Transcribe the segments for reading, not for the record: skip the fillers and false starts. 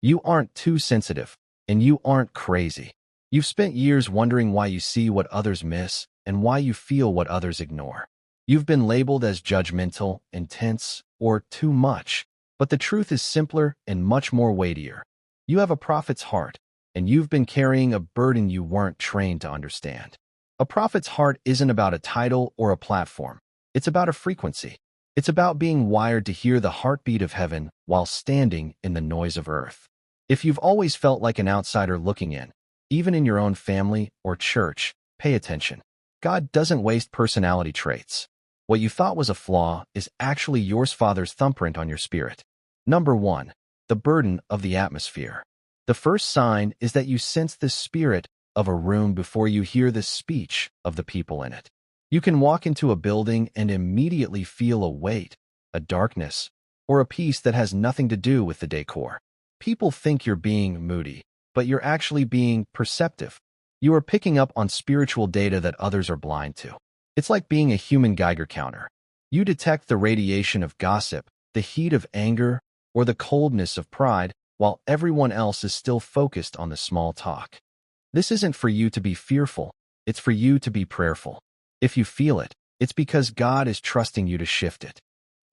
You aren't too sensitive, and you aren't crazy. You've spent years wondering why you see what others miss and why you feel what others ignore. You've been labeled as judgmental, intense, or too much, but the truth is simpler and much more weightier. You have a prophet's heart, and you've been carrying a burden you weren't trained to understand. A prophet's heart isn't about a title or a platform. It's about a frequency. It's about being wired to hear the heartbeat of heaven while standing in the noise of earth. If you've always felt like an outsider looking in, even in your own family or church, pay attention. God doesn't waste personality traits. What you thought was a flaw is actually your Father's thumbprint on your spirit. Number 1. The burden of the atmosphere. The first sign is that you sense the spirit of a room before you hear the speech of the people in it. You can walk into a building and immediately feel a weight, a darkness, or a peace that has nothing to do with the decor. People think you're being moody, but you're actually being perceptive. You are picking up on spiritual data that others are blind to. It's like being a human Geiger counter. You detect the radiation of gossip, the heat of anger, or the coldness of pride, while everyone else is still focused on the small talk. This isn't for you to be fearful, it's for you to be prayerful. If you feel it, it's because God is trusting you to shift it.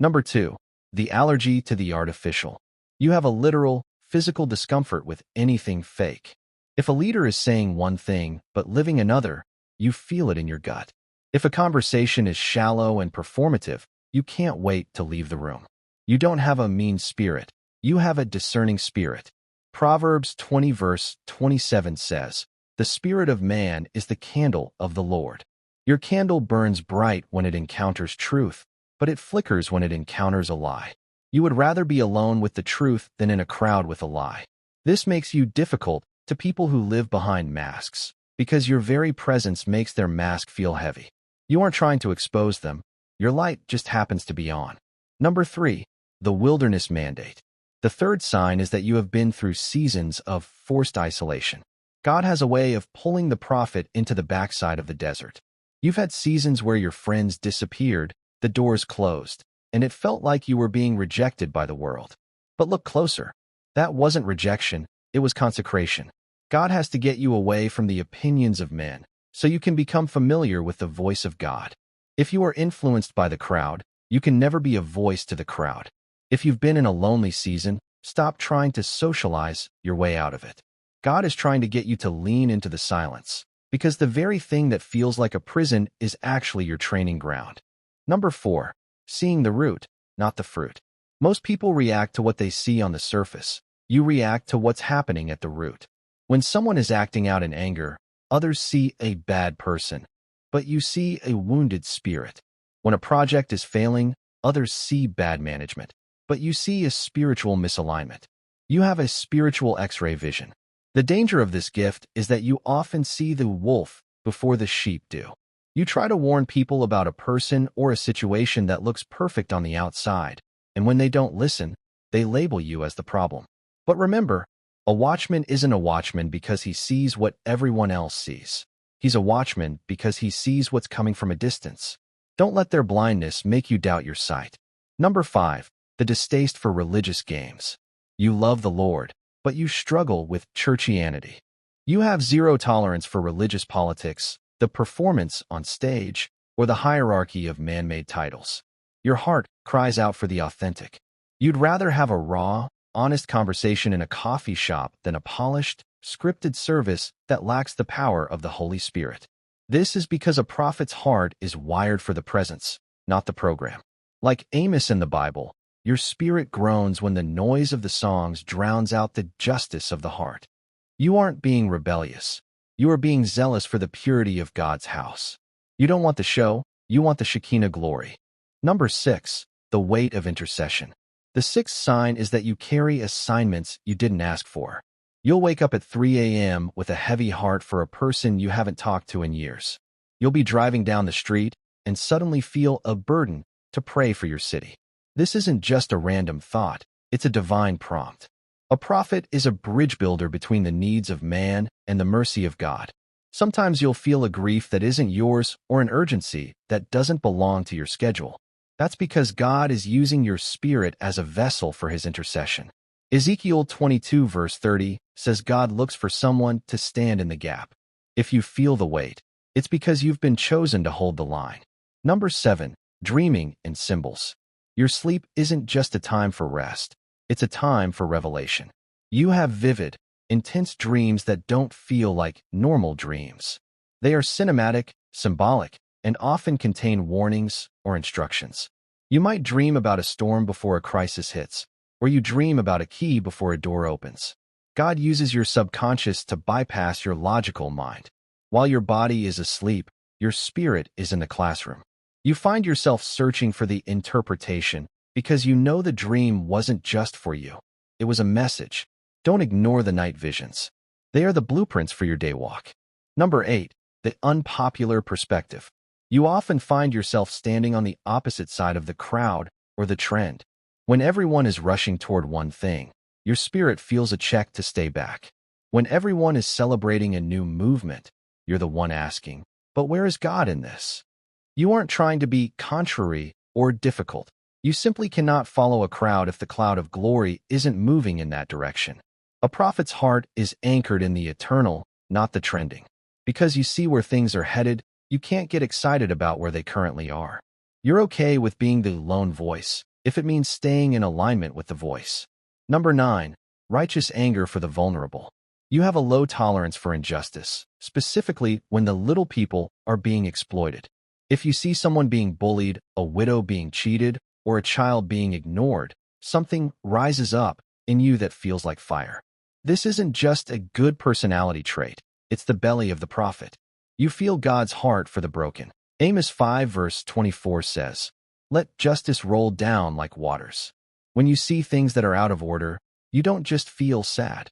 Number 2. The allergy to the artificial. You have a literal, physical discomfort with anything fake. If a leader is saying one thing but living another, you feel it in your gut. If a conversation is shallow and performative, you can't wait to leave the room. You don't have a mean spirit. You have a discerning spirit. Proverbs 20 verse 27 says, "The spirit of man is the candle of the Lord." Your candle burns bright when it encounters truth, but it flickers when it encounters a lie. You would rather be alone with the truth than in a crowd with a lie. This makes you difficult to people who live behind masks, because your very presence makes their mask feel heavy. You aren't trying to expose them. Your light just happens to be on. Number 3. The wilderness mandate. The third sign is that you have been through seasons of forced isolation. God has a way of pulling the prophet into the backside of the desert. You've had seasons where your friends disappeared, the doors closed, and it felt like you were being rejected by the world. But look closer. That wasn't rejection, it was consecration. God has to get you away from the opinions of men, so you can become familiar with the voice of God. If you are influenced by the crowd, you can never be a voice to the crowd. If you've been in a lonely season, stop trying to socialize your way out of it. God is trying to get you to lean into the silence, because the very thing that feels like a prison is actually your training ground. Number 4. Seeing the root, not the fruit. Most people react to what they see on the surface. You react to what's happening at the root. When someone is acting out in anger, others see a bad person, but you see a wounded spirit. When a project is failing, others see bad management, but you see a spiritual misalignment. You have a spiritual X-ray vision. The danger of this gift is that you often see the wolf before the sheep do. You try to warn people about a person or a situation that looks perfect on the outside, and when they don't listen, they label you as the problem. But remember, a watchman isn't a watchman because he sees what everyone else sees. He's a watchman because he sees what's coming from a distance. Don't let their blindness make you doubt your sight. Number 5. The distaste for religious games. You love the Lord, but you struggle with churchianity. You have zero tolerance for religious politics, the performance on stage, or the hierarchy of man-made titles. Your heart cries out for the authentic. You'd rather have a raw, honest conversation in a coffee shop than a polished, scripted service that lacks the power of the Holy Spirit. This is because a prophet's heart is wired for the presence, not the program. Like Amos in the Bible, your spirit groans when the noise of the songs drowns out the justice of the heart. You aren't being rebellious. You are being zealous for the purity of God's house. You don't want the show, you want the Shekinah glory. Number 6. The weight of intercession. The sixth sign is that you carry assignments you didn't ask for. You'll wake up at 3 a.m. with a heavy heart for a person you haven't talked to in years. You'll be driving down the street and suddenly feel a burden to pray for your city. This isn't just a random thought, it's a divine prompt. A prophet is a bridge builder between the needs of man and the mercy of God. Sometimes you'll feel a grief that isn't yours or an urgency that doesn't belong to your schedule. That's because God is using your spirit as a vessel for his intercession. Ezekiel 22 verse 30 says God looks for someone to stand in the gap. If you feel the weight, it's because you've been chosen to hold the line. Number 7. Dreaming in symbols. Your sleep isn't just a time for rest. It's a time for revelation. You have vivid, intense dreams that don't feel like normal dreams. They are cinematic, symbolic, and often contain warnings or instructions. You might dream about a storm before a crisis hits, or you dream about a key before a door opens. God uses your subconscious to bypass your logical mind. While your body is asleep, your spirit is in the classroom. You find yourself searching for the interpretation because you know the dream wasn't just for you. It was a message. Don't ignore the night visions. They are the blueprints for your day walk. Number 8. The unpopular perspective. You often find yourself standing on the opposite side of the crowd or the trend. When everyone is rushing toward one thing, your spirit feels a check to stay back. When everyone is celebrating a new movement, you're the one asking, but where is God in this? You aren't trying to be contrary or difficult. You simply cannot follow a crowd if the cloud of glory isn't moving in that direction. A prophet's heart is anchored in the eternal, not the trending. Because you see where things are headed, you can't get excited about where they currently are. You're okay with being the lone voice, if it means staying in alignment with the voice. Number 9. Righteous anger for the vulnerable. You have a low tolerance for injustice, specifically when the little people are being exploited. If you see someone being bullied, a widow being cheated, or a child being ignored, something rises up in you that feels like fire. This isn't just a good personality trait. It's the belly of the prophet. You feel God's heart for the broken. Amos 5 verse 24 says, "Let justice roll down like waters." When you see things that are out of order, you don't just feel sad.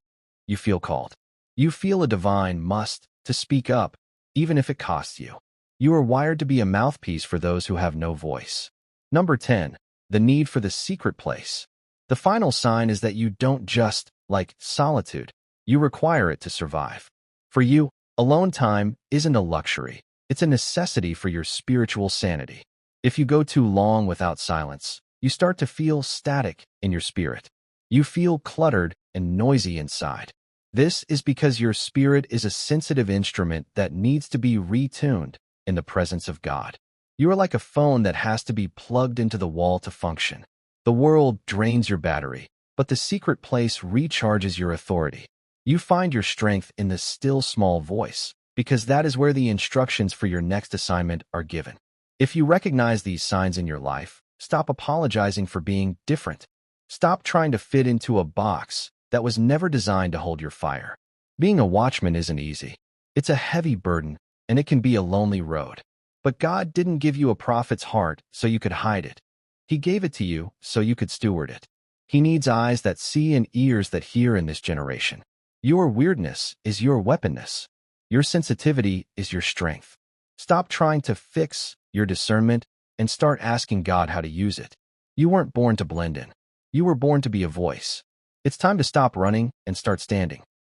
You feel called. You feel a divine must to speak up, even if it costs you. You are wired to be a mouthpiece for those who have no voice. Number 10. The need for the secret place. The final sign is that you don't just like solitude. You require it to survive. For you, alone time isn't a luxury. It's a necessity for your spiritual sanity. If you go too long without silence, you start to feel static in your spirit. You feel cluttered and noisy inside. This is because your spirit is a sensitive instrument that needs to be retuned in the presence of God. You are like a phone that has to be plugged into the wall to function. The world drains your battery, but the secret place recharges your authority. You find your strength in the still small voice, because that is where the instructions for your next assignment are given. If you recognize these signs in your life, stop apologizing for being different. Stop trying to fit into a box that was never designed to hold your fire. Being a watchman isn't easy. It's a heavy burden, and it can be a lonely road. But God didn't give you a prophet's heart so you could hide it. He gave it to you so you could steward it. He needs eyes that see and ears that hear in this generation. Your weirdness is your weaponness. Your sensitivity is your strength. Stop trying to fix your discernment and start asking God how to use it. You weren't born to blend in. You were born to be a voice. It's time to stop running and start standing.